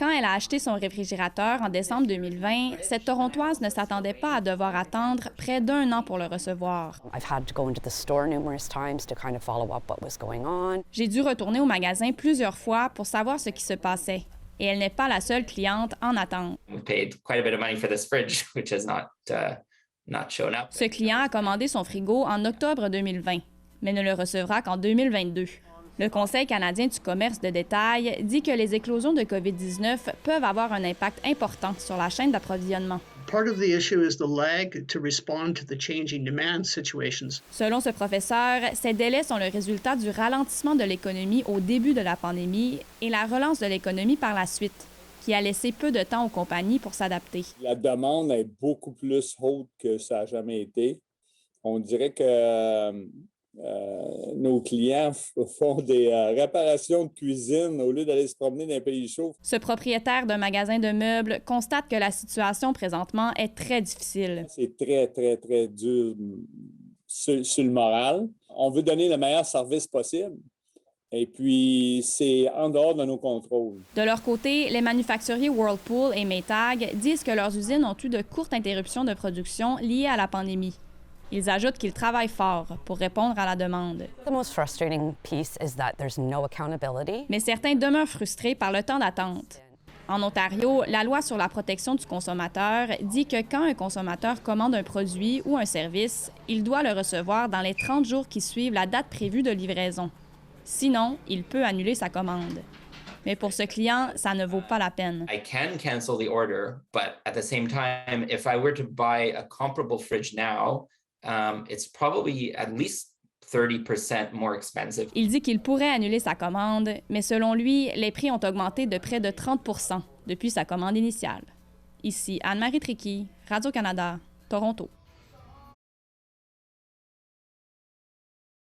Quand elle a acheté son réfrigérateur en décembre 2020, cette Torontoise ne s'attendait pas à devoir attendre près d'1 an pour le recevoir. J'ai dû retourner au magasin plusieurs fois pour savoir ce qui se passait. Et elle n'est pas la seule cliente en attente. Ce client a commandé son frigo en octobre 2020, mais ne le recevra qu'en 2022. Le Conseil canadien du commerce de détail dit que les éclosions de COVID-19 peuvent avoir un impact important sur la chaîne d'approvisionnement. Selon ce professeur, ces délais sont le résultat du ralentissement de l'économie au début de la pandémie et la relance de l'économie par la suite, qui a laissé peu de temps aux compagnies pour s'adapter. La demande est beaucoup plus haute que ça n'a jamais été. On dirait que nos clients font des réparations de cuisine au lieu d'aller se promener dans les pays chauds. Ce propriétaire d'un magasin de meubles constate que la situation présentement est très difficile. C'est très, très, très dur sur le moral. On veut donner le meilleur service possible. Et puis, c'est en dehors de nos contrôles. De leur côté, les manufacturiers Whirlpool et Maytag disent que leurs usines ont eu de courtes interruptions de production liées à la pandémie. Ils ajoutent qu'ils travaillent fort pour répondre à la demande. Mais certains demeurent frustrés par le temps d'attente. En Ontario, la loi sur la protection du consommateur dit que quand un consommateur commande un produit ou un service, il doit le recevoir dans les 30 jours qui suivent la date prévue de livraison. Sinon, il peut annuler sa commande. Mais pour ce client, ça ne vaut pas la peine. I can cancel the order, but at the same time, if I were to buy a comparable fridge now, it's probably at least 30% more expensive. Il dit qu'il pourrait annuler sa commande, mais selon lui, les prix ont augmenté de près de 30 % depuis sa commande initiale. Ici Anne-Marie Tricky, Radio-Canada, Toronto.